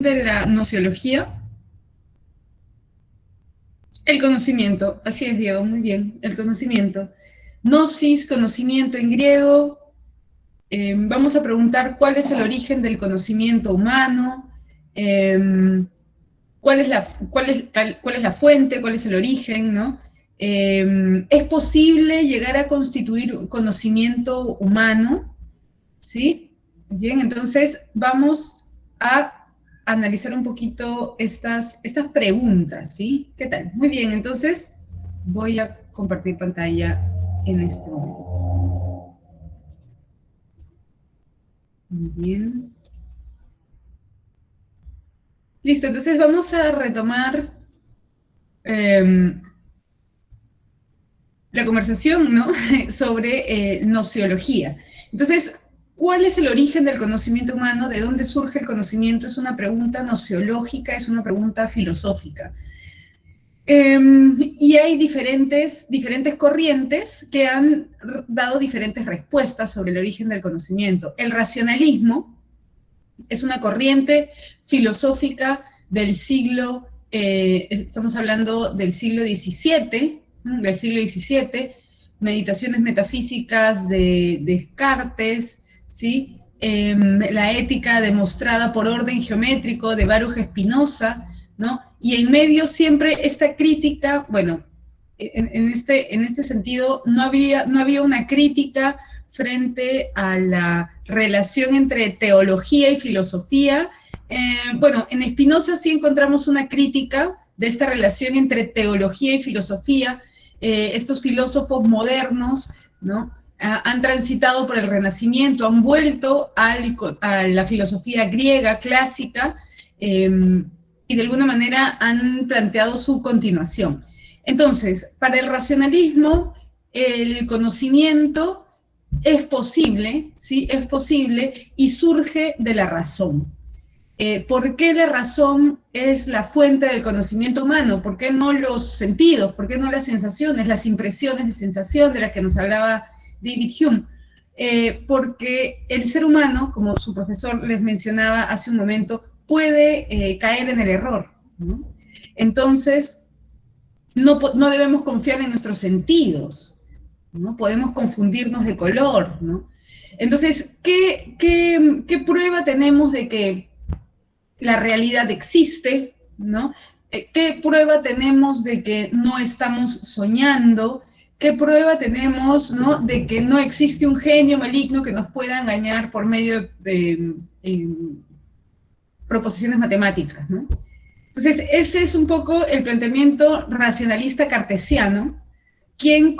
de la nociología. El conocimiento, así es, Diego, muy bien, el conocimiento. Gnosis, conocimiento en griego. Vamos a preguntar cuál es el origen del conocimiento humano, cuál es la fuente, cuál es el origen, ¿no? ¿Es posible llegar a constituir conocimiento humano? ¿Sí? Bien, entonces vamos a analizar un poquito estas preguntas, ¿sí? ¿Qué tal? Muy bien, entonces voy a compartir pantalla en este momento. Muy bien. Listo, entonces vamos a retomar la conversación, ¿no? Sobre nociología. Entonces, ¿cuál es el origen del conocimiento humano? ¿De dónde surge el conocimiento? Es una pregunta nociológica, es una pregunta filosófica. Y hay diferentes corrientes que han dado diferentes respuestas sobre el origen del conocimiento. El racionalismo es una corriente filosófica del siglo, estamos hablando del siglo XVII, meditaciones metafísicas de Descartes, ¿sí? La ética demostrada por orden geométrico de Baruch Spinoza, ¿no? Y en medio siempre esta crítica, bueno, en este sentido no había una crítica frente a la relación entre teología y filosofía. Bueno, en Spinoza sí encontramos una crítica de esta relación entre teología y filosofía. Estos filósofos modernos, ¿no? Han transitado por el Renacimiento, han vuelto a la filosofía griega clásica y de alguna manera han planteado su continuación. Entonces, para el racionalismo, el conocimiento es posible, ¿sí? Es posible y surge de la razón. ¿Por qué la razón es la fuente del conocimiento humano? ¿Por qué no los sentidos? ¿Por qué no las sensaciones, las impresiones de sensación de las que nos hablaba David Hume? Porque el ser humano, como su profesor les mencionaba hace un momento, puede caer en el error, ¿no? Entonces, no debemos confiar en nuestros sentidos, ¿no? Podemos confundirnos de color, ¿no? Entonces, ¿qué prueba tenemos de que la realidad existe, ¿no? ¿Qué prueba tenemos de que no estamos soñando? ¿Qué prueba tenemos, ¿no? De que no existe un genio maligno que nos pueda engañar por medio de proposiciones matemáticas, ¿no? Entonces, ese es un poco el planteamiento racionalista cartesiano, quien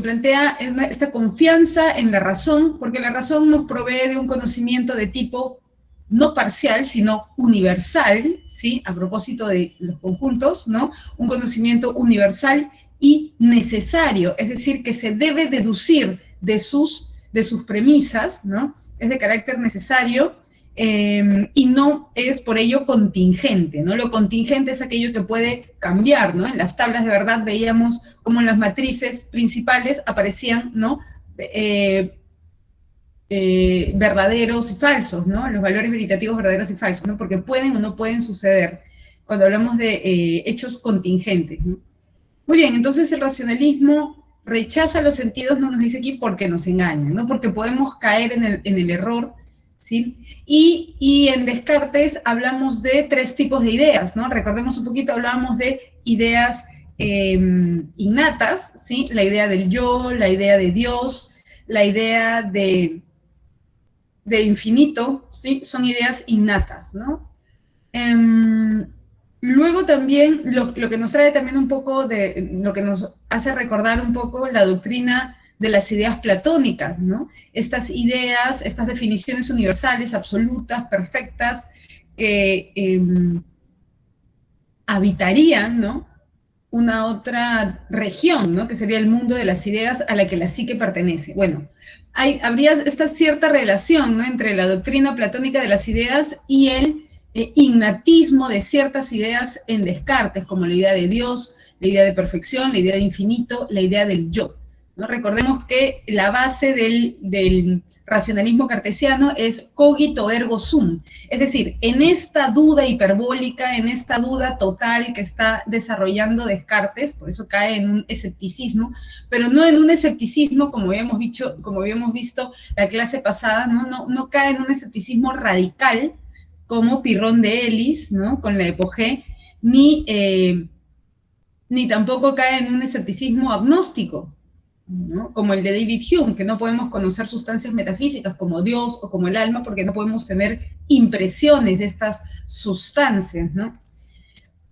plantea esta confianza en la razón, porque la razón nos provee de un conocimiento de tipo no parcial, sino universal, ¿sí? A propósito de los conjuntos, ¿no? Un conocimiento universal y necesario, es decir, que se debe deducir de sus premisas, ¿no? Es de carácter necesario y no es por ello contingente, ¿no? Lo contingente es aquello que puede cambiar, ¿no? En las tablas de verdad veíamos cómo en las matrices principales aparecían, ¿no? Verdaderos y falsos, ¿no? Los valores veritativos verdaderos y falsos, ¿no? Porque pueden o no pueden suceder cuando hablamos de hechos contingentes, ¿no? Muy bien, entonces el racionalismo rechaza los sentidos, no nos dice aquí porque nos engañan, ¿no? Porque podemos caer en el error, ¿sí? Y en Descartes hablamos de tres tipos de ideas, ¿no? Recordemos un poquito, hablábamos de ideas innatas, ¿sí? La idea del yo, la idea de Dios, la idea de infinito, ¿sí? Son ideas innatas, ¿no? Luego también, lo que nos trae también un poco de, lo que nos hace recordar un poco la doctrina de las ideas platónicas, ¿no? Estas ideas, estas definiciones universales, absolutas, perfectas, que habitarían, ¿no? Una otra región, ¿no? Que sería el mundo de las ideas a la que la psique pertenece. Bueno, habría esta cierta relación, ¿no? Entre la doctrina platónica de las ideas y el innatismo de ciertas ideas en Descartes, como la idea de Dios, la idea de perfección, la idea de infinito, la idea del yo, ¿no? Recordemos que la base del racionalismo cartesiano es cogito ergo sum. Es decir, en esta duda hiperbólica, en esta duda total que está desarrollando Descartes, por eso cae en un escepticismo, pero no en un escepticismo como habíamos visto la clase pasada, no cae en un escepticismo radical como Pirrón de Elis, ¿no? Con la epogé, ni tampoco cae en un escepticismo agnóstico, ¿no? Como el de David Hume, que no podemos conocer sustancias metafísicas como Dios o como el alma porque no podemos tener impresiones de estas sustancias, ¿no?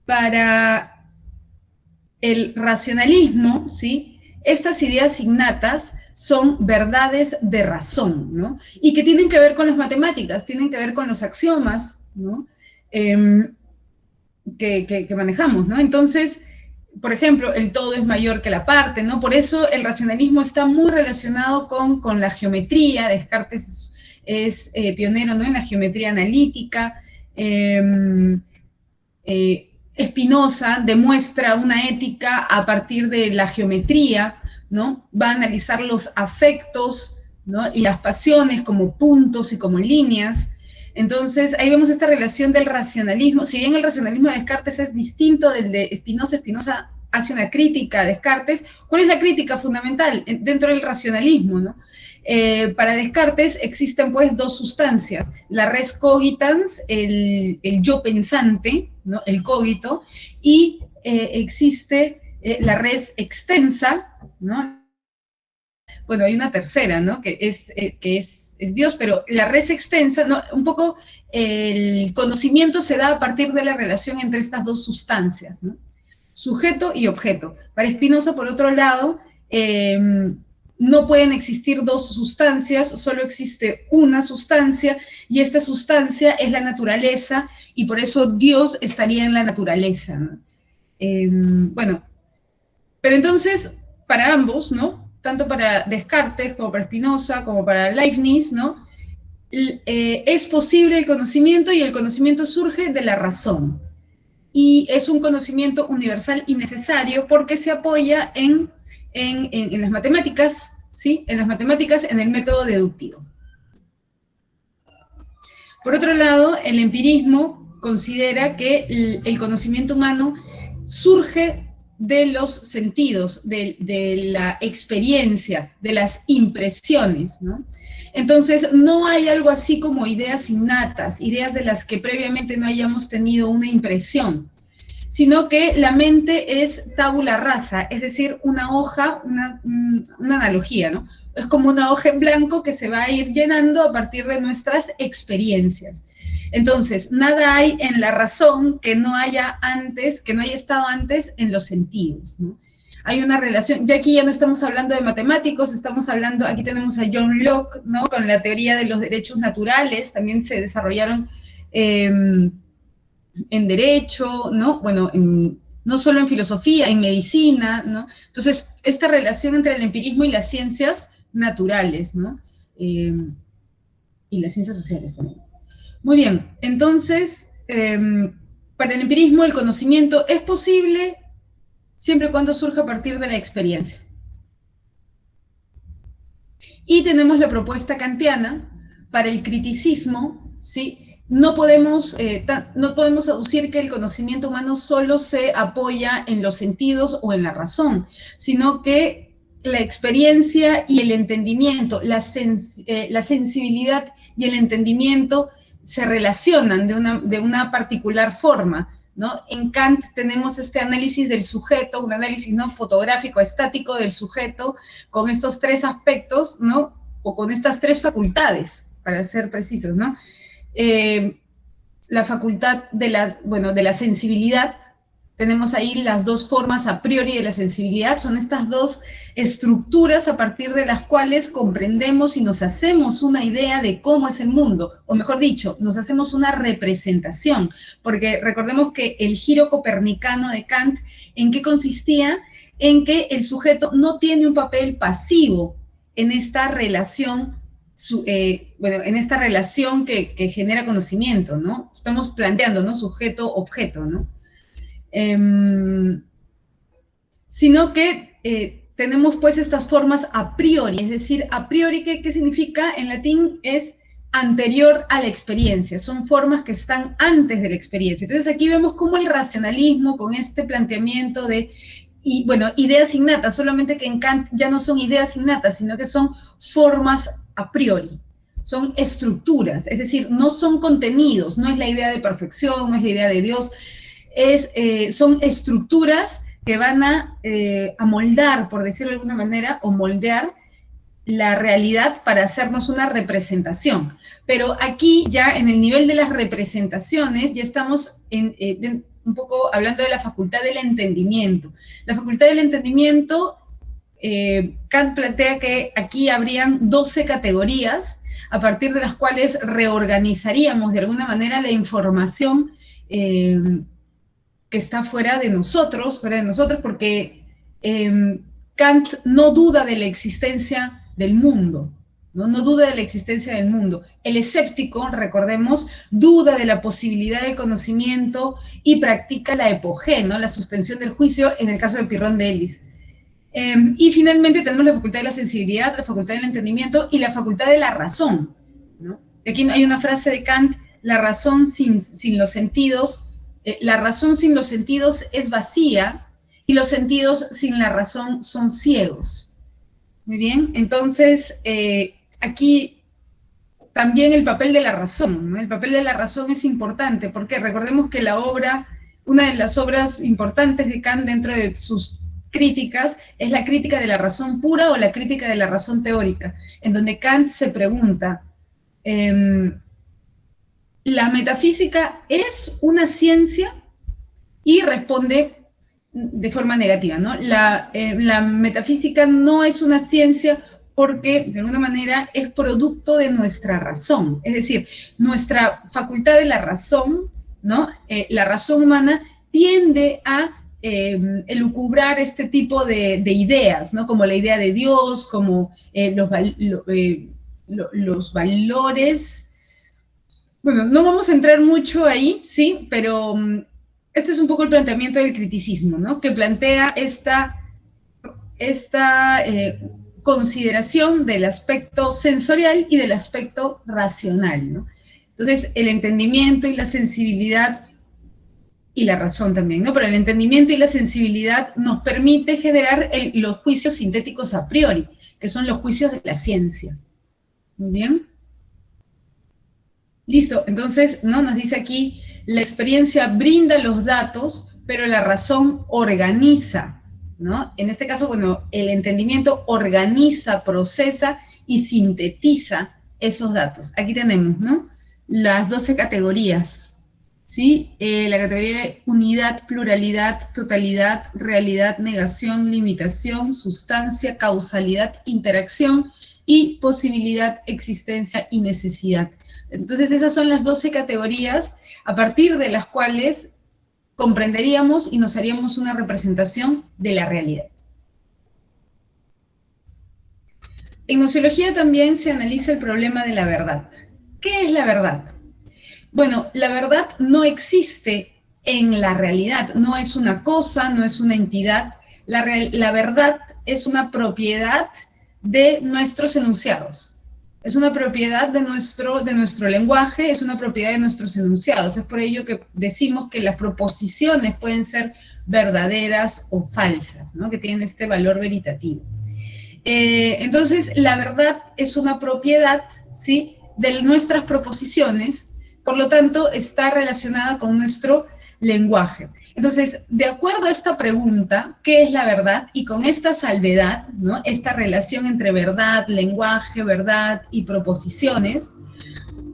Para el racionalismo, ¿sí?, estas ideas innatas son verdades de razón, ¿no? Y que tienen que ver con las matemáticas, tienen que ver con los axiomas, ¿no? Que manejamos, ¿no? Entonces, por ejemplo, el todo es mayor que la parte, ¿no? Por eso el racionalismo está muy relacionado con la geometría. Descartes es pionero, ¿no?, en la geometría analítica. Spinoza demuestra una ética a partir de la geometría, ¿no? Va a analizar los afectos, ¿no?, y las pasiones como puntos y como líneas. Entonces, ahí vemos esta relación del racionalismo. Si bien el racionalismo de Descartes es distinto del de Spinoza, Spinoza hace una crítica a Descartes. ¿Cuál es la crítica fundamental dentro del racionalismo, ¿no? Para Descartes existen pues dos sustancias, la res cogitans, el yo pensante, ¿no?, el cogito, y existe la res extensa, ¿no? Bueno, hay una tercera, ¿no?, que es Dios, pero la res extensa, ¿no?, un poco el conocimiento se da a partir de la relación entre estas dos sustancias, ¿no?, sujeto y objeto. Para Spinoza, por otro lado, no pueden existir dos sustancias, solo existe una sustancia, y esta sustancia es la naturaleza, y por eso Dios estaría en la naturaleza, ¿no? Bueno, pero entonces, para ambos, ¿no?, tanto para Descartes como para Spinoza, como para Leibniz, ¿no?, es posible el conocimiento, y el conocimiento surge de la razón. Y es un conocimiento universal y necesario porque se apoya en las matemáticas, ¿sí?, en las matemáticas, en el método deductivo. Por otro lado, el empirismo considera que el conocimiento humano surge de los sentidos, de la experiencia, de las impresiones, ¿no? Entonces, no hay algo así como ideas innatas, ideas de las que previamente no hayamos tenido una impresión, sino que la mente es tabula rasa, es decir, una hoja, una analogía, ¿no? Es como una hoja en blanco que se va a ir llenando a partir de nuestras experiencias. Entonces, nada hay en la razón que no haya estado antes en los sentidos, ¿no? Hay una relación, ya aquí ya no estamos hablando de matemáticos, estamos hablando, aquí tenemos a John Locke, ¿no?, con la teoría de los derechos naturales, también se desarrollaron en derecho, ¿no? Bueno, no solo en filosofía, en medicina, ¿no? Entonces, esta relación entre el empirismo y las ciencias naturales, ¿no? Y las ciencias sociales también. Muy bien, entonces, para el empirismo el conocimiento es posible siempre y cuando surja a partir de la experiencia. Y tenemos la propuesta kantiana para el criticismo, ¿sí? No podemos aducir que el conocimiento humano solo se apoya en los sentidos o en la razón, sino que la experiencia y el entendimiento, la sensibilidad y el entendimiento se relacionan de una particular forma, ¿no? En Kant tenemos este análisis del sujeto, un análisis, ¿no?, fotográfico, estático del sujeto, con estos tres aspectos, ¿no?, o con estas tres facultades, para ser precisos, ¿no? La facultad de la sensibilidad. Tenemos ahí las dos formas a priori de la sensibilidad, son estas dos estructuras a partir de las cuales comprendemos y nos hacemos una idea de cómo es el mundo, o mejor dicho, nos hacemos una representación, porque recordemos que el giro copernicano de Kant, ¿en qué consistía? En que el sujeto no tiene un papel pasivo en esta relación, en esta relación que genera conocimiento, ¿no? Estamos planteando, ¿no?, sujeto-objeto, ¿no? Sino que tenemos pues estas formas a priori, es decir, a priori, ¿qué significa? En latín es anterior a la experiencia, son formas que están antes de la experiencia. Entonces aquí vemos cómo el racionalismo, con este planteamiento de, ideas innatas, solamente que en Kant ya no son ideas innatas, sino que son formas a priori, son estructuras, es decir, no son contenidos, no es la idea de perfección, no es la idea de Dios, son estructuras que van a moldar, por decirlo de alguna manera, o moldear la realidad para hacernos una representación. Pero aquí ya en el nivel de las representaciones ya estamos un poco hablando de la facultad del entendimiento. La facultad del entendimiento, Kant plantea que aquí habrían 12 categorías a partir de las cuales reorganizaríamos de alguna manera la información que está fuera de nosotros, porque Kant no duda de la existencia del mundo, ¿no? No duda de la existencia del mundo. El escéptico, recordemos, duda de la posibilidad del conocimiento y practica la epogé, ¿no? La suspensión del juicio en el caso de Pirrón de Elis. Y finalmente tenemos la facultad de la sensibilidad, la facultad del entendimiento y la facultad de la razón, ¿no? Aquí hay una frase de Kant: la razón sin los sentidos, la razón sin los sentidos es vacía y los sentidos sin la razón son ciegos. Muy bien, entonces aquí también el papel de la razón, ¿no? El papel de la razón es importante porque recordemos que una de las obras importantes de Kant dentro de sus críticas es la crítica de la razón pura o la crítica de la razón teórica, en donde Kant se pregunta, ¿la metafísica es una ciencia? Y responde de forma negativa, ¿no? La metafísica no es una ciencia porque, de alguna manera, es producto de nuestra razón. Es decir, nuestra facultad de la razón, ¿no? La razón humana tiende a elucubrar este tipo de ideas, ¿no? Como la idea de Dios, como los valores. Bueno, no vamos a entrar mucho ahí, ¿sí? Pero este es un poco el planteamiento del criticismo, ¿no? Que plantea esta consideración del aspecto sensorial y del aspecto racional, ¿no? Entonces, el entendimiento y la sensibilidad, y la razón también, ¿no? Pero el entendimiento y la sensibilidad nos permite generar los juicios sintéticos a priori, que son los juicios de la ciencia. Muy bien. Listo, entonces, ¿no? Nos dice aquí, la experiencia brinda los datos, pero la razón organiza, ¿no? En este caso, bueno, el entendimiento organiza, procesa y sintetiza esos datos. Aquí tenemos, ¿no? Las 12 categorías, ¿sí? La categoría de unidad, pluralidad, totalidad, realidad, negación, limitación, sustancia, causalidad, interacción y posibilidad, existencia y necesidad. Entonces, esas son las 12 categorías a partir de las cuales comprenderíamos y nos haríamos una representación de la realidad. En gnoseología también se analiza el problema de la verdad. ¿Qué es la verdad? Bueno, la verdad no existe en la realidad, no es una cosa, no es una entidad. La verdad es una propiedad de nuestros enunciados. Es una propiedad de nuestro lenguaje, es una propiedad de nuestros enunciados. Es por ello que decimos que las proposiciones pueden ser verdaderas o falsas, ¿no? Que tienen este valor veritativo. Entonces, la verdad es una propiedad, ¿sí?, de nuestras proposiciones, por lo tanto, está relacionada con nuestro lenguaje. Entonces, de acuerdo a esta pregunta, ¿qué es la verdad? Y con esta salvedad, ¿no?, esta relación entre verdad, lenguaje, verdad y proposiciones,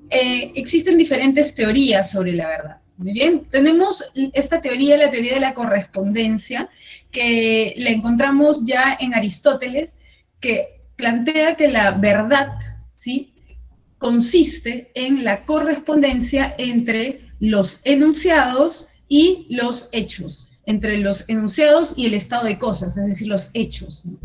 existen diferentes teorías sobre la verdad. Muy bien, tenemos esta teoría, la teoría de la correspondencia, que la encontramos ya en Aristóteles, que plantea que la verdad, ¿sí?, consiste en la correspondencia entre los enunciados y los hechos, entre los enunciados y el estado de cosas, es decir, los hechos, ¿no?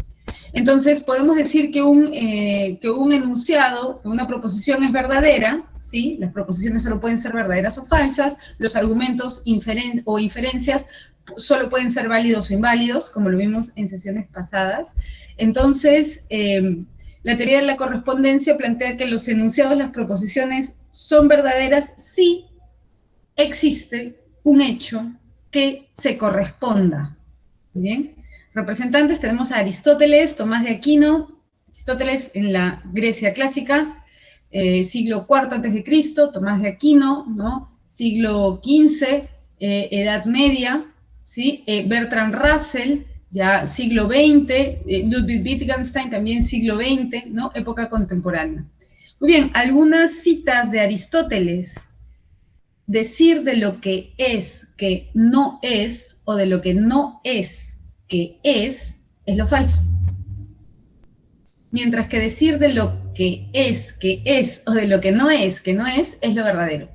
Entonces, podemos decir que un enunciado, que una proposición es verdadera, ¿sí? Las proposiciones solo pueden ser verdaderas o falsas, los argumentos o inferencias solo pueden ser válidos o inválidos, como lo vimos en sesiones pasadas. Entonces, la teoría de la correspondencia plantea que los enunciados, las proposiciones, son verdaderas si existe un hecho que se corresponda. ¿Bien? Representantes tenemos a Aristóteles, Tomás de Aquino, Aristóteles en la Grecia clásica, siglo IV a.C., Tomás de Aquino, ¿no? Siglo XV, Edad Media, ¿sí? Bertrand Russell, ya siglo XX, Ludwig Wittgenstein también siglo XX, ¿no? Época contemporánea. Muy bien, algunas citas de Aristóteles. Decir de lo que es que no es, o de lo que no es que es lo falso. Mientras que decir de lo que es, o de lo que no es lo verdadero.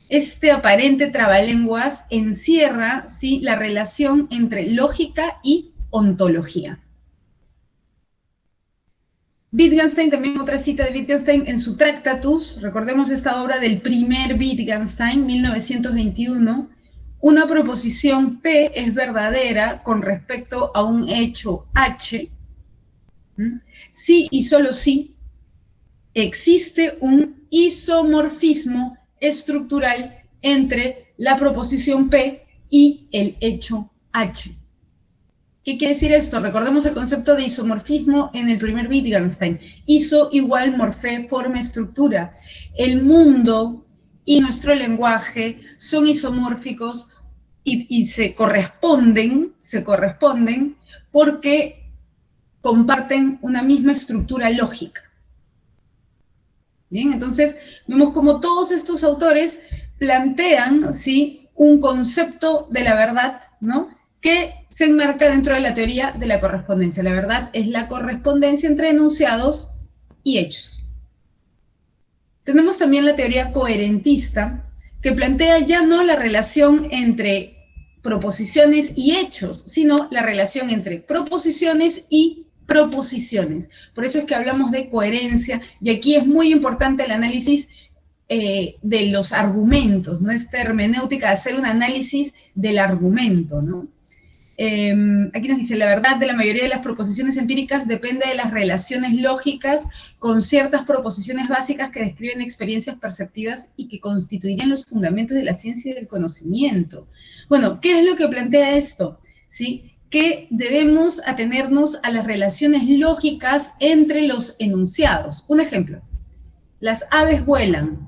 Este aparente trabalenguas encierra, ¿sí?, la relación entre lógica y ontología. Wittgenstein, también otra cita de Wittgenstein en su Tractatus, recordemos esta obra del primer Wittgenstein, 1921, una proposición P es verdadera con respecto a un hecho H, si y solo si existe un isomorfismo estructural entre la proposición P y el hecho H. ¿Qué quiere decir esto? Recordemos el concepto de isomorfismo en el primer Wittgenstein. Iso igual morfé, forma, estructura. El mundo y nuestro lenguaje son isomórficos y se corresponden porque comparten una misma estructura lógica. Bien, entonces vemos como todos estos autores plantean, ¿sí?, un concepto de la verdad, ¿no?, que se enmarca dentro de la teoría de la correspondencia. La verdad es la correspondencia entre enunciados y hechos. Tenemos también la teoría coherentista, que plantea ya no la relación entre proposiciones y hechos, sino la relación entre proposiciones y proposiciones. Por eso es que hablamos de coherencia, y aquí es muy importante el análisis de los argumentos, ¿no? Esta hermenéutica de hacer un análisis del argumento, ¿no? Aquí nos dice, la verdad de la mayoría de las proposiciones empíricas depende de las relaciones lógicas con ciertas proposiciones básicas que describen experiencias perceptivas y que constituirían los fundamentos de la ciencia y del conocimiento. Bueno, ¿qué es lo que plantea esto? ¿Sí? Que debemos atenernos a las relaciones lógicas entre los enunciados. Un ejemplo, las aves vuelan.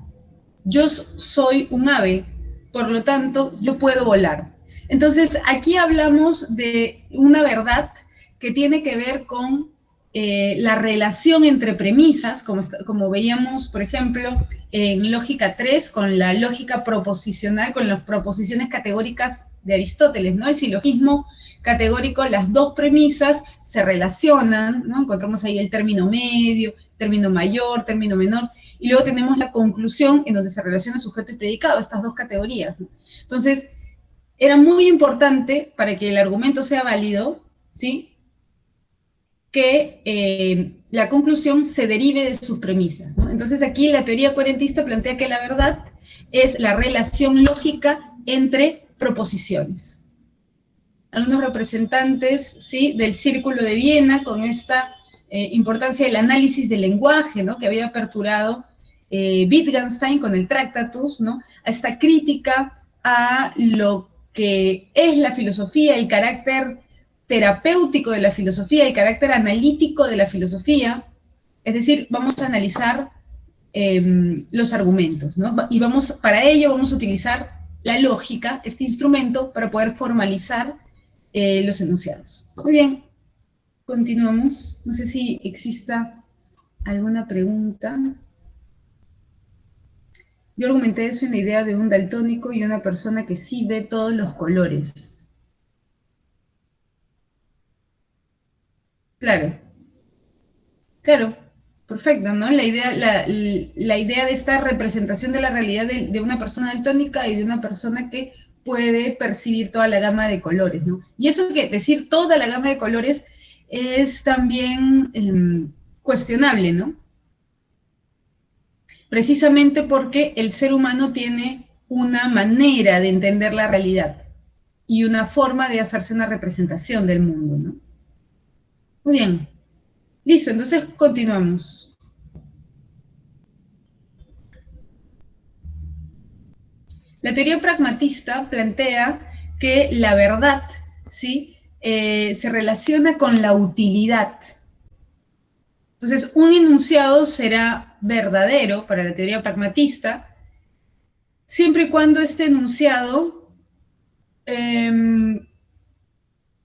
Yo soy un ave, por lo tanto, yo puedo volar. Entonces, aquí hablamos de una verdad que tiene que ver con la relación entre premisas, como veíamos, por ejemplo, en lógica 3, con la lógica proposicional, con las proposiciones categóricas de Aristóteles, ¿no? El silogismo categórico, las dos premisas se relacionan, ¿no? Encontramos ahí el término medio, término mayor, término menor, y luego tenemos la conclusión en donde se relaciona sujeto y predicado, estas dos categorías, ¿no? Entonces, era muy importante para que el argumento sea válido, ¿sí?, que la conclusión se derive de sus premisas, ¿no? Entonces aquí la teoría coherentista plantea que la verdad es la relación lógica entre proposiciones. Algunos representantes, ¿sí?, del Círculo de Viena con esta importancia del análisis del lenguaje, ¿no?, que había aperturado Wittgenstein con el Tractatus, ¿no?, a esta crítica a lo que es la filosofía, el carácter terapéutico de la filosofía, el carácter analítico de la filosofía. Es decir, vamos a analizar los argumentos, ¿no? Y para ello vamos a utilizar la lógica, este instrumento, para poder formalizar los enunciados. Muy bien, continuamos. No sé si exista alguna pregunta. Yo argumenté eso en la idea de un daltónico y una persona que sí ve todos los colores. Claro, claro, perfecto, ¿no? La idea de esta representación de la realidad de una persona daltónica y de una persona que puede percibir toda la gama de colores, ¿no? Y eso que decir toda la gama de colores es también cuestionable, ¿no? Precisamente porque el ser humano tiene una manera de entender la realidad y una forma de hacerse una representación del mundo, ¿no? Muy bien. Listo, entonces continuamos. La teoría pragmatista plantea que la verdad, ¿sí? Se relaciona con la utilidad. Entonces, un enunciado será verdadero para la teoría pragmatista siempre y cuando este enunciado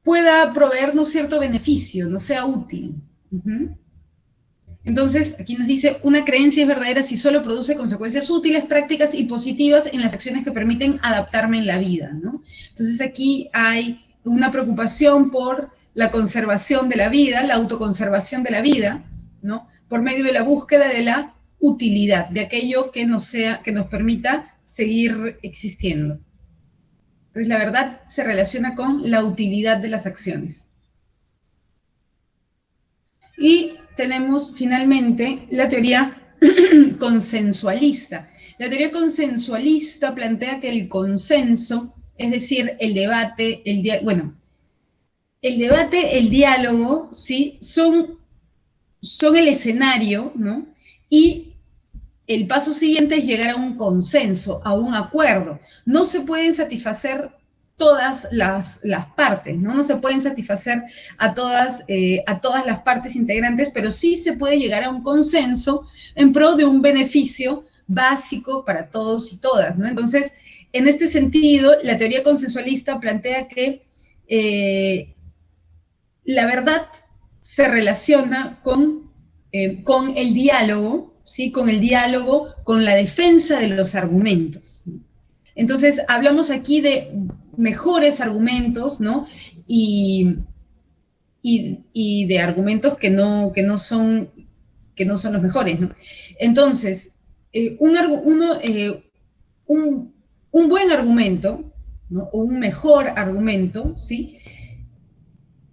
pueda proveernos cierto beneficio, no sea útil. Entonces, aquí nos dice, una creencia es verdadera si solo produce consecuencias útiles, prácticas y positivas en las acciones que permiten adaptarme en la vida, ¿no? Entonces, aquí hay una preocupación por la conservación de la vida, la autoconservación de la vida, ¿no? Por medio de la búsqueda de la utilidad, de aquello que nos permita seguir existiendo. Entonces, la verdad se relaciona con la utilidad de las acciones. Y tenemos finalmente la teoría consensualista. La teoría consensualista plantea que el consenso, es decir, el debate, el diálogo, ¿sí? son el escenario, ¿no? Y el paso siguiente es llegar a un consenso, a un acuerdo. No se pueden satisfacer todas las partes, ¿no? No se pueden satisfacer a todas las partes integrantes, pero sí se puede llegar a un consenso en pro de un beneficio básico para todos y todas, ¿no? Entonces, en este sentido, la teoría consensualista plantea que la verdad se relaciona con el diálogo, ¿sí? Con el diálogo, con la defensa de los argumentos. Entonces, hablamos aquí de mejores argumentos, ¿no? Y de argumentos que no son los mejores, ¿no? Entonces, un buen argumento, ¿no? O un mejor argumento, ¿sí?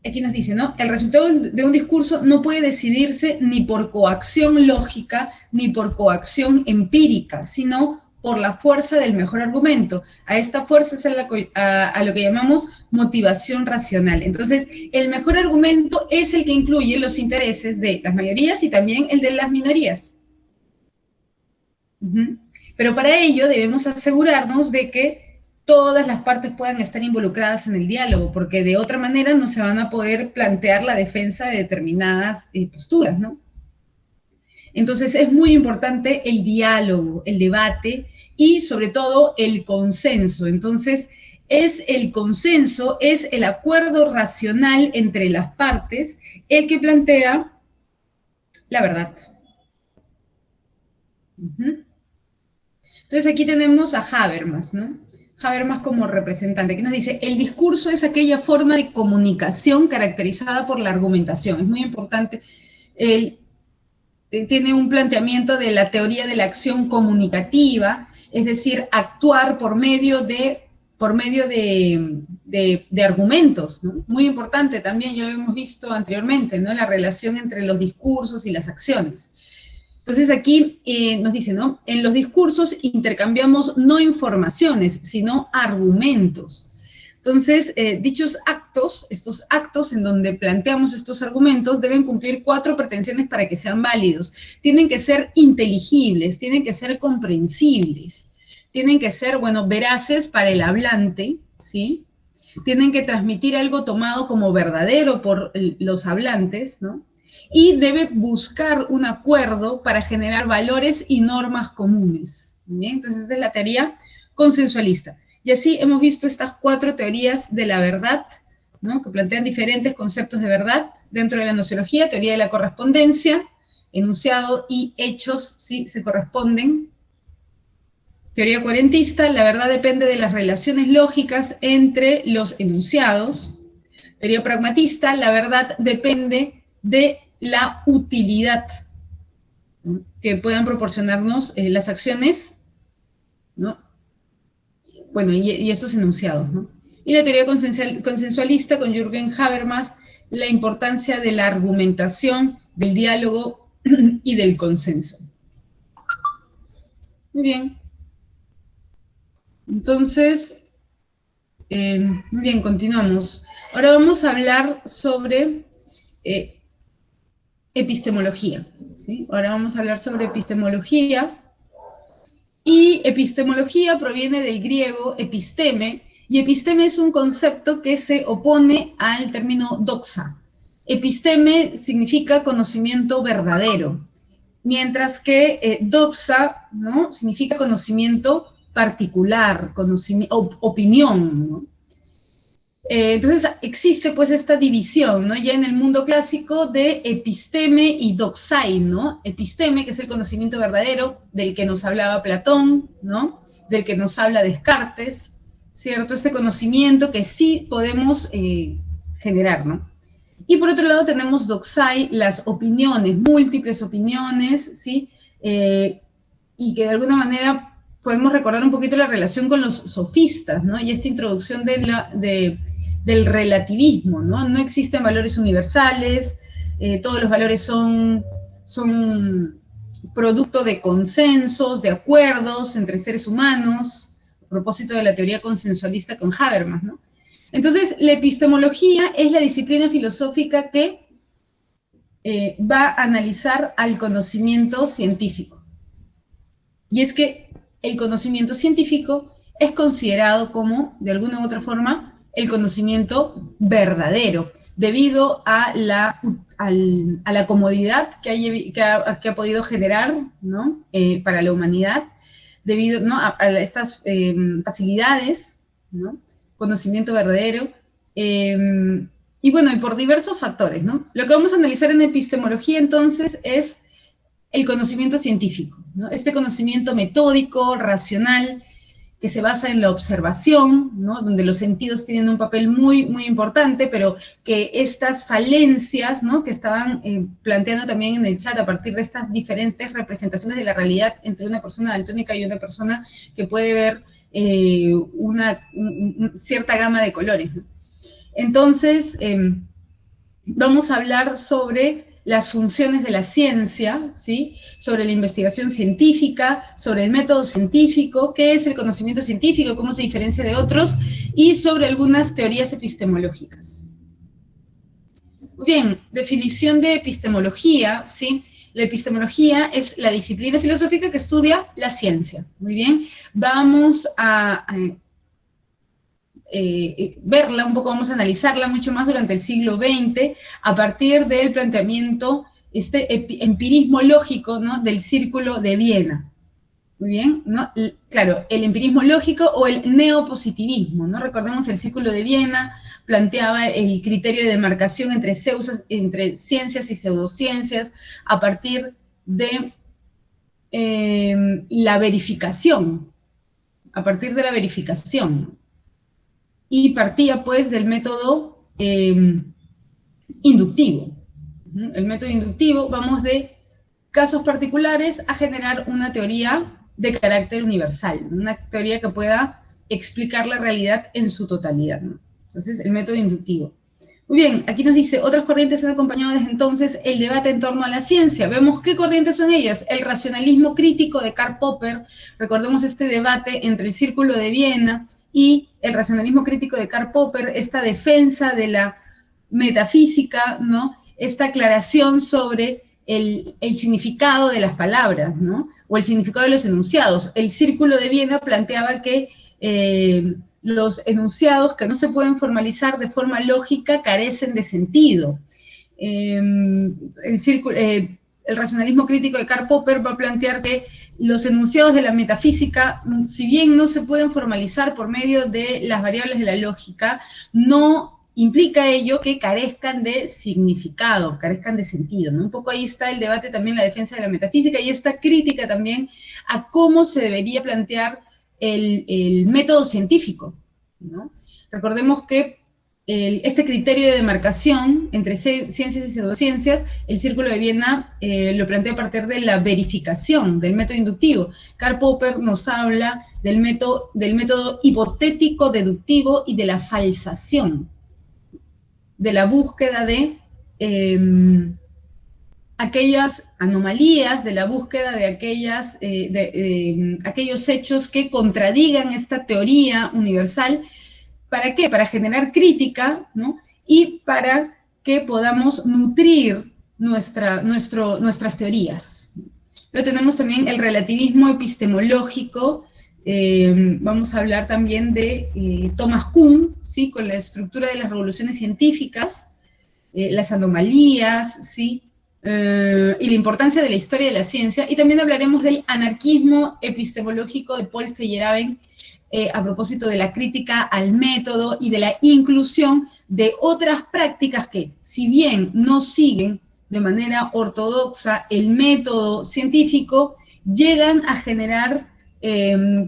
Aquí nos dice, ¿no? El resultado de un discurso no puede decidirse ni por coacción lógica ni por coacción empírica, sino por la fuerza del mejor argumento. A esta fuerza es a lo que llamamos motivación racional. Entonces, el mejor argumento es el que incluye los intereses de las mayorías y también el de las minorías. Pero para ello debemos asegurarnos de que todas las partes puedan estar involucradas en el diálogo, porque de otra manera no se van a poder plantear la defensa de determinadas posturas, ¿no? Entonces es muy importante el diálogo, el debate y sobre todo el consenso. Entonces es el consenso, es el acuerdo racional entre las partes el que plantea la verdad. Entonces aquí tenemos a Habermas, ¿no? Habermas como representante, que nos dice, el discurso es aquella forma de comunicación caracterizada por la argumentación. Es muy importante, él tiene un planteamiento de la teoría de la acción comunicativa, es decir, actuar por medio de argumentos, ¿no? Muy importante también, ya lo hemos visto anteriormente, ¿no? La relación entre los discursos y las acciones. Entonces aquí nos dice, ¿no? En los discursos intercambiamos no informaciones, sino argumentos. Entonces, dichos actos, estos actos en donde planteamos estos argumentos, deben cumplir 4 pretensiones para que sean válidos. Tienen que ser inteligibles, tienen que ser comprensibles, tienen que ser, bueno, veraces para el hablante, ¿sí? Tienen que transmitir algo tomado como verdadero por los hablantes, ¿no? Y debe buscar un acuerdo para generar valores y normas comunes. ¿Bien? Entonces, esta es la teoría consensualista. Y así hemos visto estas 4 teorías de la verdad, ¿no? Que plantean diferentes conceptos de verdad dentro de la nociología, teoría de la correspondencia, enunciado y hechos, ¿sí? Se corresponden. Teoría coherentista, la verdad depende de las relaciones lógicas entre los enunciados. Teoría pragmatista, la verdad depende de la utilidad, ¿no? Que puedan proporcionarnos las acciones, ¿no? Bueno, y estos enunciados, ¿no? Y la teoría consensualista con Jürgen Habermas la importancia de la argumentación, del diálogo y del consenso. Muy bien. Entonces, muy bien, continuamos. Ahora vamos a hablar sobre epistemología, ¿sí? Ahora vamos a hablar sobre epistemología. Y epistemología proviene del griego episteme, y episteme es un concepto que se opone al término doxa. Episteme significa conocimiento verdadero, mientras que doxa, ¿no?, significa conocimiento particular, opinión, ¿no? Entonces existe pues esta división, ¿no?, ya en el mundo clásico de episteme y doxai, ¿no? Episteme, que es el conocimiento verdadero, del que nos hablaba Platón, ¿no?, del que nos habla Descartes, ¿cierto? Este conocimiento que sí podemos generar, ¿no? Y por otro lado tenemos doxai, las opiniones, múltiples opiniones, ¿sí? Y que de alguna manera podemos recordar un poquito la relación con los sofistas, ¿no? Y esta introducción del relativismo, ¿no? No existen valores universales, todos los valores son producto de consensos, de acuerdos entre seres humanos, a propósito de la teoría consensualista con Habermas, ¿no? Entonces, la epistemología es la disciplina filosófica que va a analizar al conocimiento científico. Y es que el conocimiento científico es considerado como, de alguna u otra forma, el conocimiento verdadero, debido a la comodidad que ha podido generar, ¿no?, para la humanidad, debido, ¿no?, a estas facilidades, ¿no?, conocimiento verdadero, y bueno, y por diversos factores, ¿no? Lo que vamos a analizar en epistemología, entonces, es el conocimiento científico, ¿no? Este conocimiento metódico, racional, que se basa en la observación, ¿no?, donde los sentidos tienen un papel muy, muy importante, pero que estas falencias, ¿no?, que estaban planteando también en el chat a partir de estas diferentes representaciones de la realidad entre una persona daltónica y una persona que puede ver una cierta gama de colores, ¿no? Entonces, vamos a hablar sobre las funciones de la ciencia, ¿sí?, sobre la investigación científica, sobre el método científico, qué es el conocimiento científico, cómo se diferencia de otros, y sobre algunas teorías epistemológicas. Muy bien, definición de epistemología, ¿sí? La epistemología es la disciplina filosófica que estudia la ciencia. Muy bien, vamos a verla un poco, vamos a analizarla mucho más durante el siglo XX, a partir del planteamiento, empirismo lógico, ¿no?, del Círculo de Viena. Muy bien, ¿no? Claro, el empirismo lógico o el neopositivismo, ¿no? Recordemos, el Círculo de Viena planteaba el criterio de demarcación entre ciencias y pseudociencias a partir de la verificación, y partía pues del método inductivo. El método inductivo, vamos de casos particulares a generar una teoría de carácter universal, una teoría que pueda explicar la realidad en su totalidad, ¿no? Entonces, el método inductivo. Muy bien, aquí nos dice, otras corrientes han acompañado desde entonces el debate en torno a la ciencia. Vemos qué corrientes son ellas. El racionalismo crítico de Karl Popper, recordemos este debate entre el Círculo de Viena y el racionalismo crítico de Karl Popper, esta defensa de la metafísica, ¿no?, esta aclaración sobre el significado de las palabras, ¿no?, o el significado de los enunciados. El Círculo de Viena planteaba que los enunciados que no se pueden formalizar de forma lógica carecen de sentido. El racionalismo crítico de Karl Popper va a plantear que los enunciados de la metafísica, si bien no se pueden formalizar por medio de las variables de la lógica, no implica ello que carezcan de significado, carezcan de sentido, ¿no? Un poco ahí está el debate también, la defensa de la metafísica, y esta crítica también a cómo se debería plantear el método científico, ¿no? Recordemos que este criterio de demarcación entre ciencias y pseudociencias, el Círculo de Viena lo plantea a partir de la verificación, del método inductivo. Karl Popper nos habla del método hipotético deductivo y de la falsación. de la búsqueda de aquellas anomalías, de la búsqueda de aquellos hechos que contradigan esta teoría universal. ¿Para qué? Para generar crítica, ¿no? Y para que podamos nutrir nuestras teorías. Luego tenemos también el relativismo epistemológico. Vamos a hablar también de Thomas Kuhn, ¿sí? Con la estructura de las revoluciones científicas, las anomalías, ¿sí? Y la importancia de la historia de la ciencia. Y también hablaremos del anarquismo epistemológico de Paul Feyerabend, a propósito de la crítica al método y de la inclusión de otras prácticas que, si bien no siguen de manera ortodoxa el método científico, llegan a generar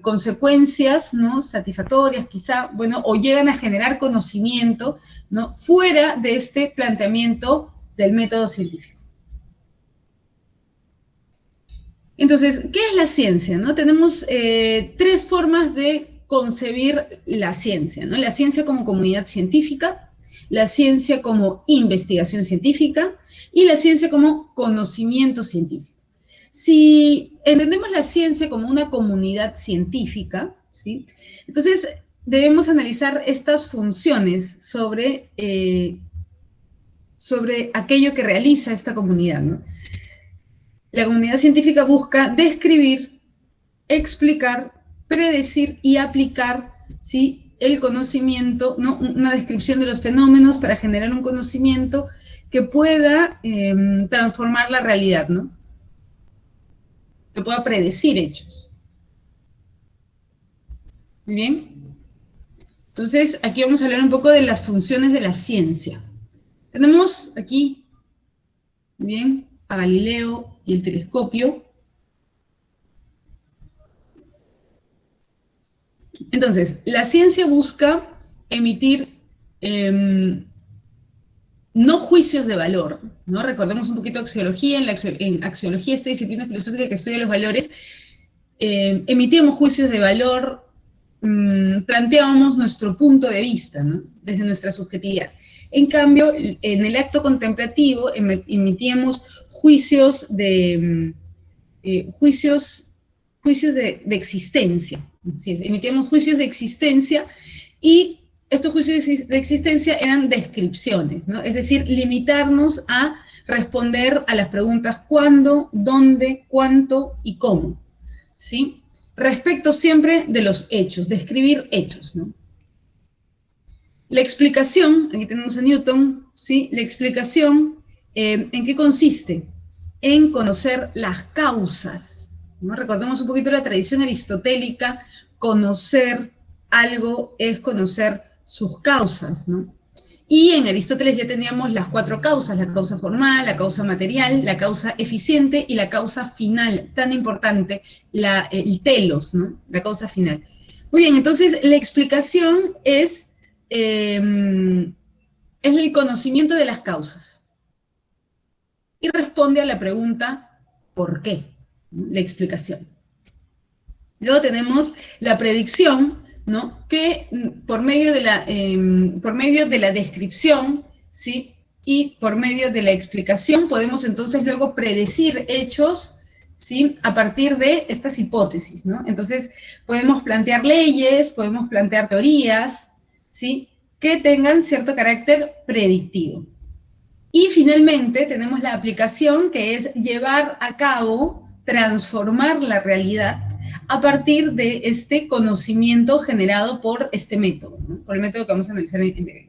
consecuencias, ¿no? Satisfactorias quizá, bueno, o llegan a generar conocimiento, ¿no? Fuera de este planteamiento del método científico. Entonces, ¿qué es la ciencia? ¿No? Tenemos tres formas de concebir la ciencia, ¿no? La ciencia como comunidad científica, la ciencia como investigación científica y la ciencia como conocimiento científico. Si entendemos la ciencia como una comunidad científica, ¿sí? Entonces debemos analizar estas funciones sobre aquello que realiza esta comunidad, ¿no? La comunidad científica busca describir, explicar, predecir y aplicar, ¿sí? El conocimiento, ¿no? Una descripción de los fenómenos para generar un conocimiento que pueda transformar la realidad, ¿no? Que pueda predecir hechos. Muy bien. Entonces, aquí vamos a hablar un poco de las funciones de la ciencia. Tenemos aquí, bien, a Galileo y el telescopio. Entonces, la ciencia busca emitir no juicios de valor, ¿no? Recordemos un poquito axiología. En axiología, esta disciplina filosófica que estudia los valores, emitíamos juicios de valor, planteábamos nuestro punto de vista, ¿no? Desde nuestra subjetividad. En cambio, en el acto contemplativo emitíamos juicios de existencia. Así es, emitíamos juicios de existencia, y estos juicios de existencia eran descripciones, ¿no? Es decir, limitarnos a responder a las preguntas cuándo, dónde, cuánto y cómo, ¿sí? Respecto siempre de los hechos, describir hechos, ¿no? La explicación, aquí tenemos a Newton, ¿sí? La explicación, ¿en qué consiste? En conocer las causas, ¿no? Recordemos un poquito la tradición aristotélica. Conocer algo es conocer sus causas, ¿no? Y en Aristóteles ya teníamos las cuatro causas: la causa formal, la causa material, la causa eficiente y la causa final, tan importante, el telos, ¿no? La causa final. Muy bien, entonces la explicación es el conocimiento de las causas y responde a la pregunta ¿por qué? La explicación. Luego tenemos la predicción, ¿no? Que por medio de la descripción, ¿sí? Y por medio de la explicación podemos entonces luego predecir hechos, ¿sí? A partir de estas hipótesis, ¿no? Entonces podemos plantear leyes, podemos plantear teorías, ¿sí? Que tengan cierto carácter predictivo. Y finalmente tenemos la aplicación, que es llevar a cabo, transformar la realidad a partir de este conocimiento generado por este método, ¿no? Por el método que vamos a analizar en breve.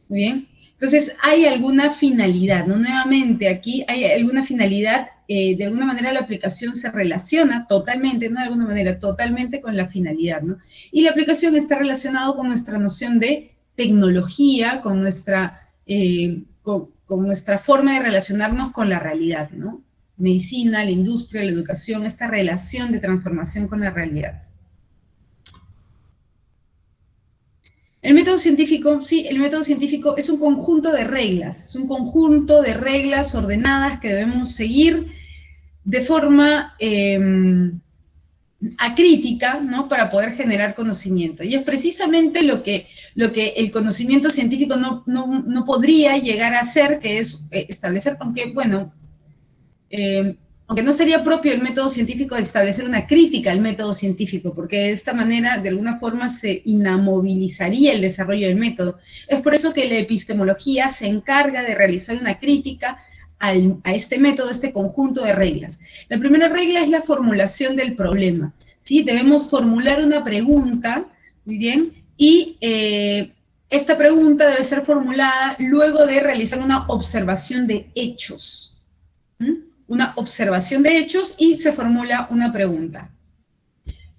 Muy bien. Entonces, hay alguna finalidad, ¿no? Nuevamente, aquí hay alguna finalidad. De alguna manera la aplicación se relaciona totalmente, no de alguna manera, totalmente con la finalidad, ¿no? Y la aplicación está relacionada con nuestra noción de tecnología, con nuestra forma de relacionarnos con la realidad, ¿no? Medicina, la industria, la educación, esta relación de transformación con la realidad. El método científico, sí, el método científico es un conjunto de reglas, ordenadas que debemos seguir de forma acrítica, ¿no? Para poder generar conocimiento. Y es precisamente lo que el conocimiento científico no podría llegar a hacer, que es establecer, aunque, bueno, aunque no sería propio el método científico de establecer una crítica al método científico, porque de esta manera, de alguna forma, se inamovilizaría el desarrollo del método. Es por eso que la epistemología se encarga de realizar una crítica a este método, a este conjunto de reglas. La primera regla es la formulación del problema, ¿sí? Debemos formular una pregunta, muy bien, y esta pregunta debe ser formulada luego de realizar una observación de hechos. Una observación de hechos y se formula una pregunta.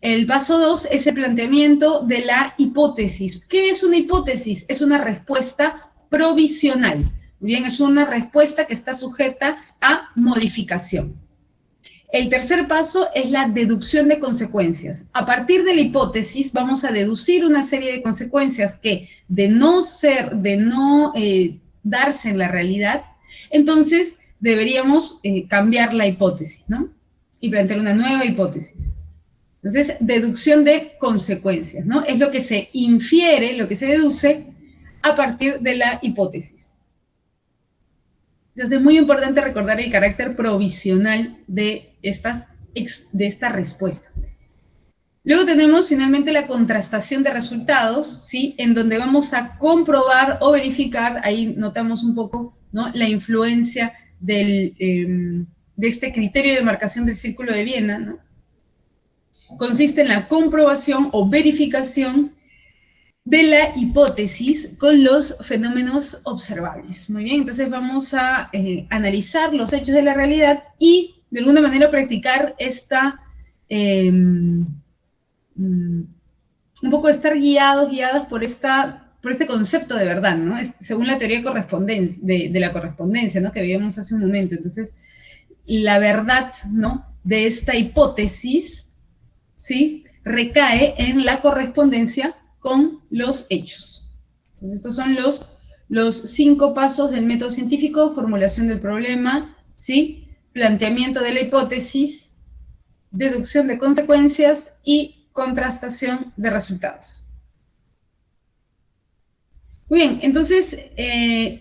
El paso 2 es el planteamiento de la hipótesis. ¿Qué es una hipótesis? Es una respuesta provisional. Bien, es una respuesta que está sujeta a modificación. El tercer paso es la deducción de consecuencias. A partir de la hipótesis vamos a deducir una serie de consecuencias que, de no darse en la realidad, entonces deberíamos cambiar la hipótesis, ¿no? Y plantear una nueva hipótesis. Entonces, deducción de consecuencias, ¿no? Es lo que se infiere, lo que se deduce a partir de la hipótesis. Entonces, es muy importante recordar el carácter provisional de esta respuesta. Luego tenemos finalmente la contrastación de resultados, ¿sí? En donde vamos a comprobar o verificar, ahí notamos un poco, ¿no? La influencia de este criterio de marcación del círculo de Viena, ¿no? Consiste en la comprobación o verificación de la hipótesis con los fenómenos observables. Muy bien, entonces vamos a analizar los hechos de la realidad y de alguna manera practicar un poco estar guiadas por este concepto de verdad, ¿no? Según la teoría de la correspondencia, ¿no? Que veíamos hace un momento. Entonces, la verdad, ¿no? De esta hipótesis, ¿sí? Recae en la correspondencia con los hechos. Entonces, estos son los 5 pasos del método científico: formulación del problema, ¿sí? Planteamiento de la hipótesis, deducción de consecuencias y contrastación de resultados. Muy bien, entonces,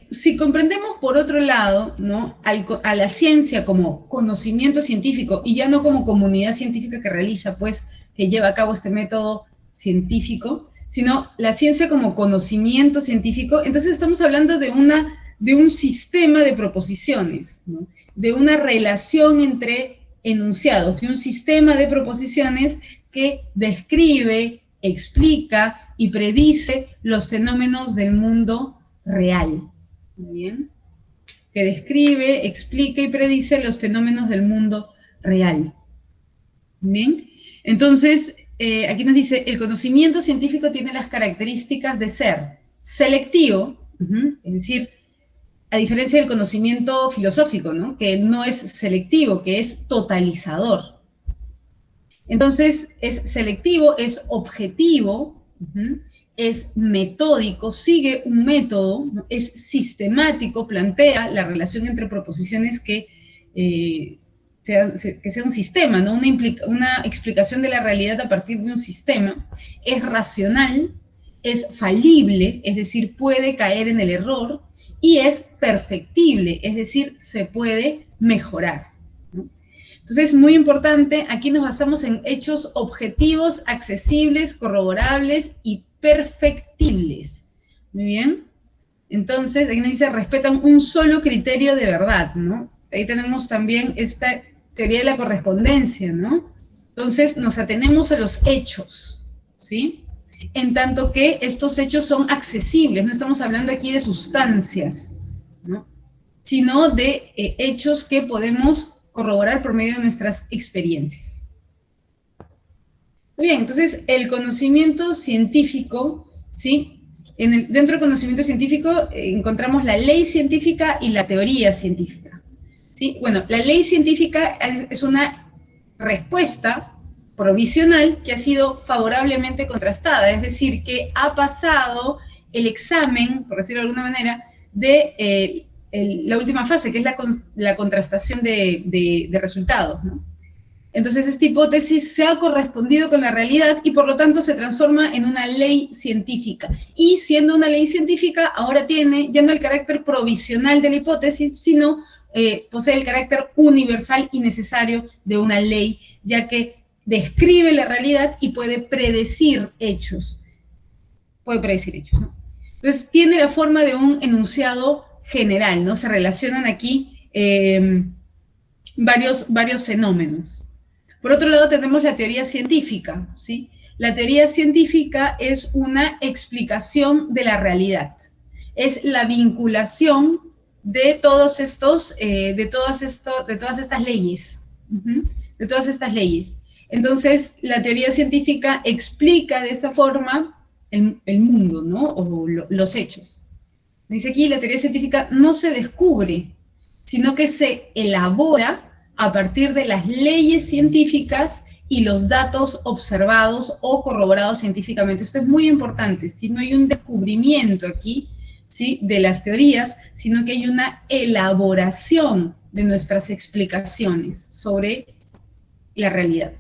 si comprendemos por otro lado, ¿no? a la ciencia como conocimiento científico y ya no como comunidad científica que realiza, pues, que lleva a cabo este método científico, sino la ciencia como conocimiento científico, entonces estamos hablando de un sistema de proposiciones, ¿no? De una relación entre enunciados, de un sistema de proposiciones que describe, explica y predice los fenómenos del mundo real. Muy bien. Que describe, explica y predice los fenómenos del mundo real. Bien. Entonces, aquí nos dice, el conocimiento científico tiene las características de ser selectivo, es decir, a diferencia del conocimiento filosófico, ¿no? Que no es selectivo, que es totalizador. Entonces, es selectivo, es objetivo, es metódico, sigue un método, ¿no? Es sistemático, plantea la relación entre proposiciones que sea un sistema, ¿no? Una explicación de la realidad a partir de un sistema. Es racional, es falible, es decir, puede caer en el error, y es perfectible, es decir, se puede mejorar, ¿no? Entonces, muy importante, aquí nos basamos en hechos objetivos, accesibles, corroborables y perfectibles. Muy bien. Entonces, aquí nos dice, respetan un solo criterio de verdad, ¿no? Ahí tenemos también esta teoría de la correspondencia, ¿no? Entonces, nos atenemos a los hechos, ¿sí? En tanto que estos hechos son accesibles, no estamos hablando aquí de sustancias, ¿no? Sino de hechos que podemos corroborar por medio de nuestras experiencias. Muy bien, entonces el conocimiento científico, ¿sí? Dentro del conocimiento científico encontramos la ley científica y la teoría científica, ¿sí? Bueno, la ley científica es una respuesta provisional que ha sido favorablemente contrastada, es decir, que ha pasado el examen, por decirlo de alguna manera, de la última fase, que es la contrastación de resultados, ¿no? Entonces esta hipótesis se ha correspondido con la realidad y por lo tanto se transforma en una ley científica. Y siendo una ley científica, ahora tiene ya no el carácter provisional de la hipótesis, sino posee el carácter universal y necesario de una ley, ya que describe la realidad y puede predecir hechos. ¿No? Entonces tiene la forma de un enunciado general, ¿no? Se relacionan aquí varios fenómenos. Por otro lado, tenemos la teoría científica, ¿sí? La teoría científica es una explicación de la realidad. Es la vinculación de todas estas leyes. De todas estas leyes. Entonces, la teoría científica explica de esa forma el mundo, ¿no? O los hechos. Dice aquí, la teoría científica no se descubre, sino que se elabora a partir de las leyes científicas y los datos observados o corroborados científicamente. Esto es muy importante, si no hay un descubrimiento aquí, ¿sí?, de las teorías, sino que hay una elaboración de nuestras explicaciones sobre la realidad.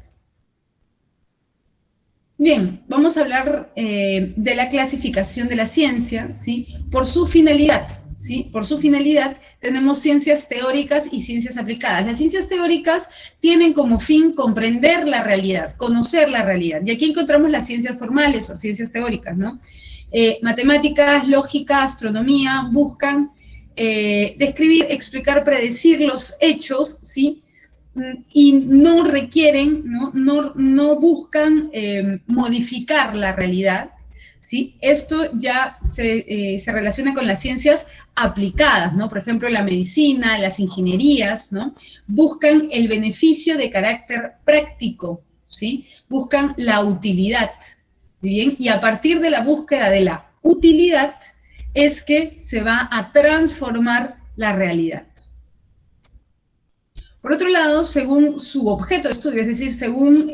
Bien, vamos a hablar de la clasificación de la ciencia, ¿sí?, por su finalidad. ¿Sí? Por su finalidad tenemos ciencias teóricas y ciencias aplicadas. Las ciencias teóricas tienen como fin comprender la realidad, conocer la realidad. Y aquí encontramos las ciencias formales o ciencias teóricas, ¿no? Matemáticas, lógica, astronomía, buscan describir, explicar, predecir los hechos, ¿sí? Y no requieren, no buscan modificar la realidad, ¿sí? Esto ya se relaciona con las ciencias aplicadas, ¿no? Por ejemplo, la medicina, las ingenierías, ¿no? Buscan el beneficio de carácter práctico, ¿sí? Buscan la utilidad, ¿bien? Y a partir de la búsqueda de la utilidad es que se va a transformar la realidad. Por otro lado, según su objeto de estudio, es decir, según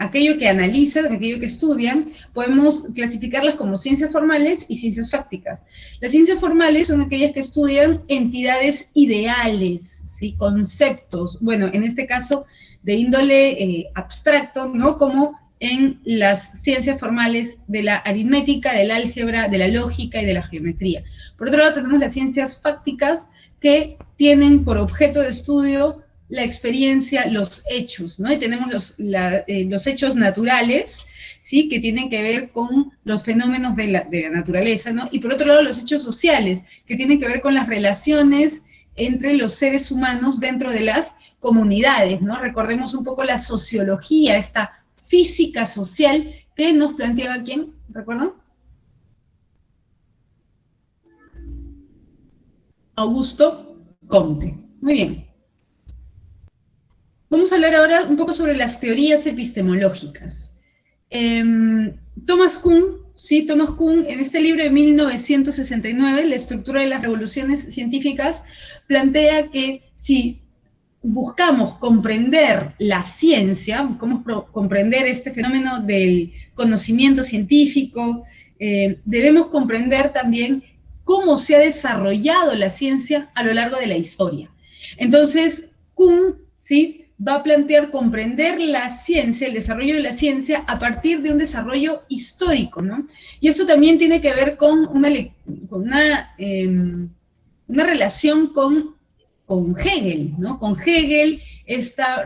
aquello que analizan, aquello que estudian, podemos clasificarlas como ciencias formales y ciencias fácticas. Las ciencias formales son aquellas que estudian entidades ideales, ¿sí?, conceptos, bueno, en este caso de índole abstracto, ¿no?, como en las ciencias formales de la aritmética, del álgebra, de la lógica y de la geometría. Por otro lado, tenemos las ciencias fácticas que tienen por objeto de estudio la experiencia, los hechos, ¿no? Y tenemos los hechos naturales, ¿sí?, que tienen que ver con los fenómenos de la naturaleza, ¿no? Y por otro lado, los hechos sociales, que tienen que ver con las relaciones entre los seres humanos dentro de las comunidades, ¿no? Recordemos un poco la sociología, esta física social que nos planteaba, ¿quién? ¿Recuerdan? Augusto Comte. Muy bien. Vamos a hablar ahora un poco sobre las teorías epistemológicas. Thomas Kuhn, ¿sí? Thomas Kuhn, en este libro de 1969, La estructura de las revoluciones científicas, plantea que si buscamos comprender la ciencia, buscamos comprender este fenómeno del conocimiento científico, debemos comprender también cómo se ha desarrollado la ciencia a lo largo de la historia. Entonces, Kuhn, ¿sí?, va a plantear comprender la ciencia, el desarrollo de la ciencia, a partir de un desarrollo histórico, ¿no? Y esto también tiene que ver con una relación con Hegel, ¿no? Con Hegel,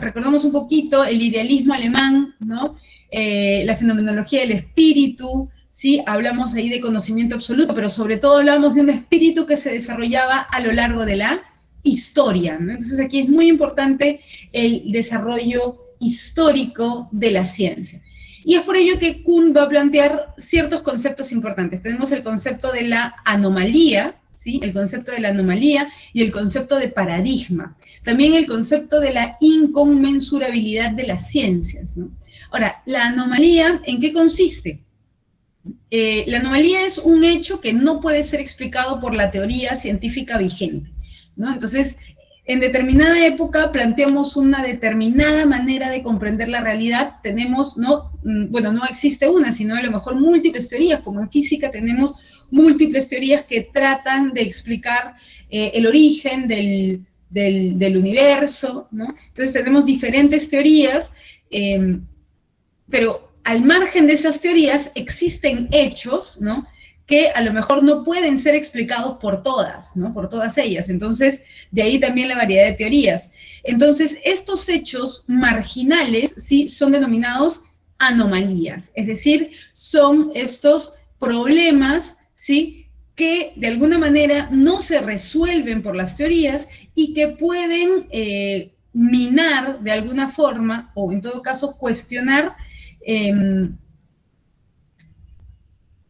recordamos un poquito el idealismo alemán, ¿no? La fenomenología del espíritu, ¿sí? Hablamos ahí de conocimiento absoluto, pero sobre todo hablamos de un espíritu que se desarrollaba a lo largo de la historia, ¿no? Entonces aquí es muy importante el desarrollo histórico de la ciencia. Y es por ello que Kuhn va a plantear ciertos conceptos importantes. Tenemos el concepto de la anomalía, ¿sí?, el concepto de la anomalía y el concepto de paradigma. También el concepto de la inconmensurabilidad de las ciencias, ¿no? Ahora, la anomalía, ¿en qué consiste? La anomalía es un hecho que no puede ser explicado por la teoría científica vigente, ¿no? Entonces, en determinada época planteamos una determinada manera de comprender la realidad, tenemos, ¿no? Bueno, no existe una, sino a lo mejor múltiples teorías, como en física tenemos múltiples teorías que tratan de explicar el origen del del universo, ¿no? Entonces tenemos diferentes teorías, pero al margen de esas teorías existen hechos, ¿no?, que a lo mejor no pueden ser explicados por todas, ¿no?, por todas ellas. Entonces, de ahí también la variedad de teorías. Entonces, estos hechos marginales, ¿sí?, son denominados anomalías, es decir, son estos problemas, ¿sí?, que de alguna manera no se resuelven por las teorías y que pueden minar de alguna forma, o en todo caso cuestionar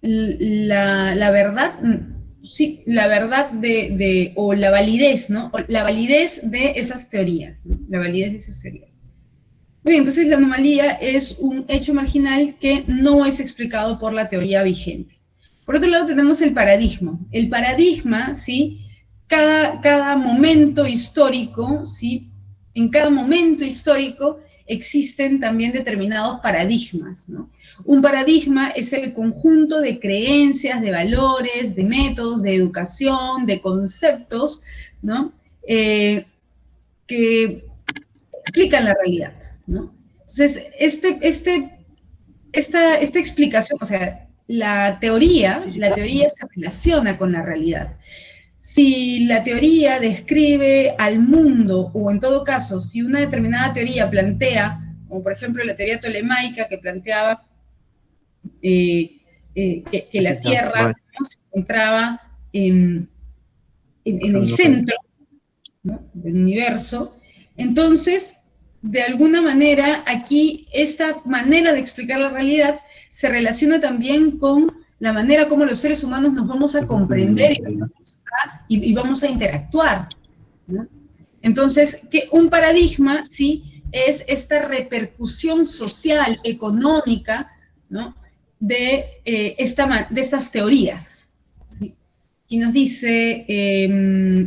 la verdad, sí, la verdad o la validez, ¿no? O la validez de esas teorías, ¿no? La validez de esas teorías. Muy bien, entonces la anomalía es un hecho marginal que no es explicado por la teoría vigente. Por otro lado tenemos el paradigma. El paradigma, ¿sí?, cada momento histórico, ¿sí?, en cada momento histórico existen también determinados paradigmas, ¿no? Un paradigma es el conjunto de creencias, de valores, de métodos, de educación, de conceptos, ¿no?, que explican la realidad, ¿no? Entonces, esta explicación, o sea, la teoría se relaciona con la realidad. Si la teoría describe al mundo, o en todo caso, si una determinada teoría plantea, como por ejemplo la teoría tolemaica que planteaba que la Tierra, ¿no?, se encontraba en el centro, ¿no?, del universo, entonces, de alguna manera, aquí esta manera de explicar la realidad se relaciona también con la manera como los seres humanos nos vamos a comprender y vamos a interactuar, ¿no? Entonces, que un paradigma, sí, es esta repercusión social, económica, ¿no?, de estas teorías, ¿sí? Y nos dice,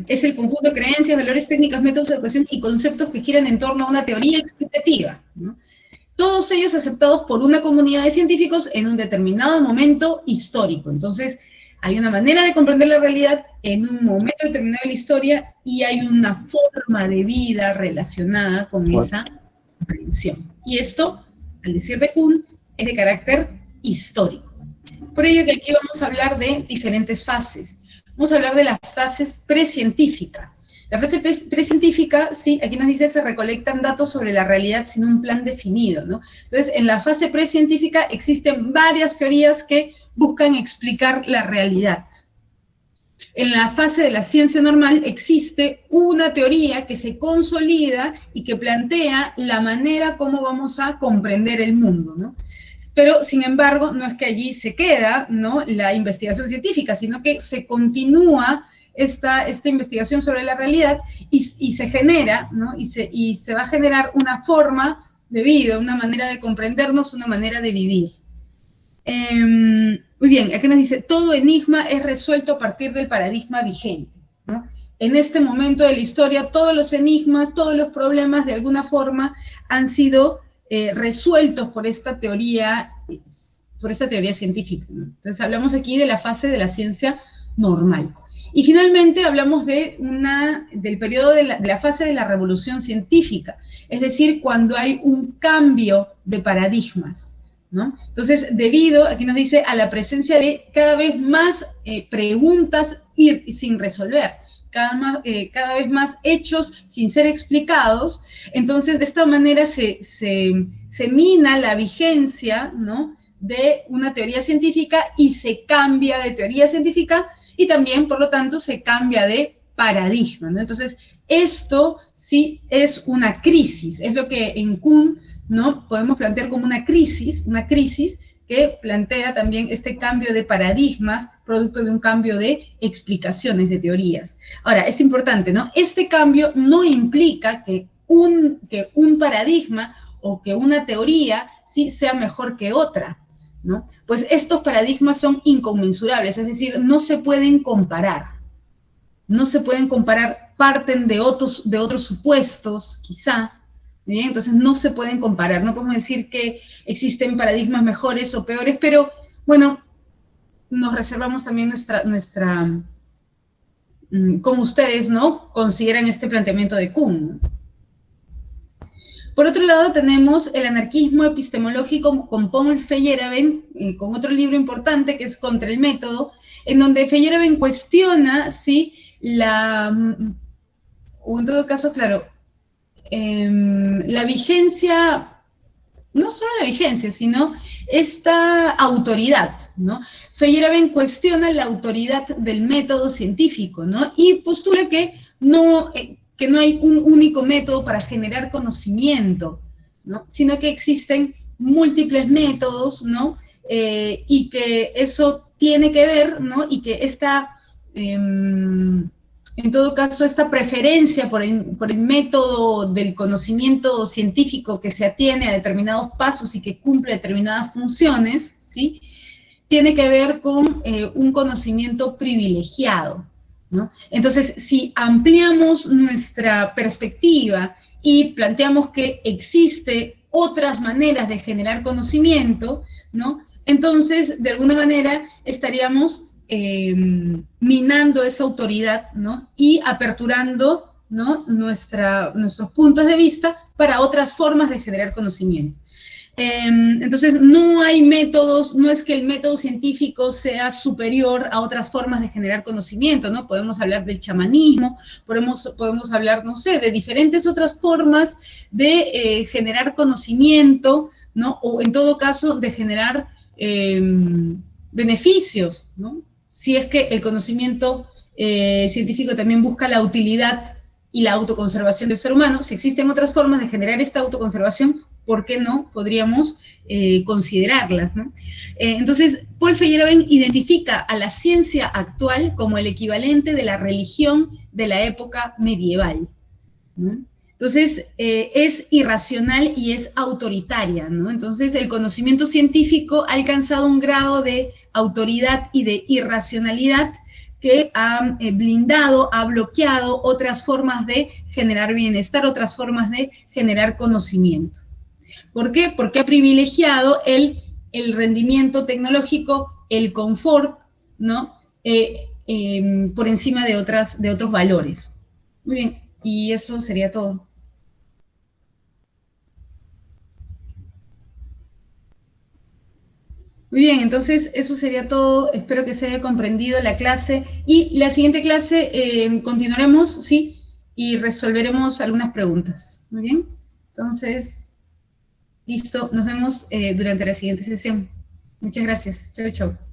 es el conjunto de creencias, valores, técnicas, métodos de educación y conceptos que giran en torno a una teoría explicativa, ¿no?, todos ellos aceptados por una comunidad de científicos en un determinado momento histórico. Entonces, hay una manera de comprender la realidad en un momento determinado de la historia y hay una forma de vida relacionada con esa comprensión. Y esto, al decir de Kuhn, es de carácter histórico. Por ello que aquí vamos a hablar de diferentes fases. Vamos a hablar de las fases precientíficas. La fase precientífica, sí, aquí nos dice, se recolectan datos sobre la realidad sin un plan definido, ¿no? Entonces, en la fase precientífica existen varias teorías que buscan explicar la realidad. En la fase de la ciencia normal existe una teoría que se consolida y que plantea la manera como vamos a comprender el mundo, ¿no? Pero, sin embargo, no es que allí se queda, ¿no?, la investigación científica, sino que se continúa esta investigación sobre la realidad y se genera, ¿no?, y se va a generar una forma de vida, una manera de comprendernos, una manera de vivir. Muy bien, aquí nos dice, todo enigma es resuelto a partir del paradigma vigente, ¿no? En este momento de la historia, todos los enigmas, todos los problemas, de alguna forma, han sido resueltos por esta teoría científica, ¿no? Entonces, hablamos aquí de la fase de la ciencia normal. Y finalmente hablamos del periodo de la fase de la revolución científica, es decir, cuando hay un cambio de paradigmas, ¿no? Entonces, debido, aquí nos dice, a la presencia de cada vez más preguntas sin resolver, cada vez más hechos sin ser explicados, entonces de esta manera se mina la vigencia, ¿no?, de una teoría científica y se cambia de teoría científica y también, por lo tanto, se cambia de paradigma, ¿no? Entonces, esto sí es una crisis, es lo que en Kuhn, ¿no?, podemos plantear como una crisis que plantea también este cambio de paradigmas, producto de un cambio de explicaciones de teorías. Ahora, es importante, ¿no? Este cambio no implica que un paradigma o que una teoría sí sea mejor que otra, ¿no? Pues estos paradigmas son inconmensurables, es decir, no se pueden comparar. No se pueden comparar, parten de otros supuestos, quizá, ¿bien? Entonces no se pueden comparar, no podemos decir que existen paradigmas mejores o peores, pero bueno, nos reservamos también cómo ustedes, ¿no?, consideran este planteamiento de Kuhn. Por otro lado, tenemos el anarquismo epistemológico con Paul Feyerabend, con otro libro importante que es Contra el método, en donde Feyerabend cuestiona, ¿sí?, o en todo caso, claro, la vigencia, no solo la vigencia, sino esta autoridad, ¿no? Feyerabend cuestiona la autoridad del método científico, ¿no? Y postula que no hay un único método para generar conocimiento, ¿no?, sino que existen múltiples métodos, ¿no?, y que eso tiene que ver, ¿no?, y que en todo caso, esta preferencia por el método del conocimiento científico que se atiene a determinados pasos y que cumple determinadas funciones, ¿sí?, tiene que ver con un conocimiento privilegiado, ¿no? Entonces, si ampliamos nuestra perspectiva y planteamos que existe otras maneras de generar conocimiento, ¿no?, entonces, de alguna manera, estaríamos minando esa autoridad, ¿no?, y aperturando, ¿no?, nuestros puntos de vista para otras formas de generar conocimiento. Entonces, no hay métodos, no es que el método científico sea superior a otras formas de generar conocimiento, ¿no? Podemos hablar del chamanismo, podemos hablar, no sé, de diferentes otras formas de generar conocimiento, ¿no?, o en todo caso de generar beneficios, ¿no?, si es que el conocimiento científico también busca la utilidad y la autoconservación del ser humano. Si existen otras formas de generar esta autoconservación, ¿por qué no podríamos considerarlas, ¿no? Entonces, Paul Feyerabend identifica a la ciencia actual como el equivalente de la religión de la época medieval, ¿no? Entonces, es irracional y es autoritaria, ¿no? Entonces, el conocimiento científico ha alcanzado un grado de autoridad y de irracionalidad que ha blindado, ha bloqueado otras formas de generar bienestar, otras formas de generar conocimiento. ¿Por qué? Porque ha privilegiado el rendimiento tecnológico, el confort, ¿no?, por encima de otros valores. Muy bien, y eso sería todo. Muy bien, entonces eso sería todo. Espero que se haya comprendido la clase. Y la siguiente clase continuaremos, ¿sí?, y resolveremos algunas preguntas. Muy bien, entonces, listo. Nos vemos durante la siguiente sesión. Muchas gracias. Chau, chau.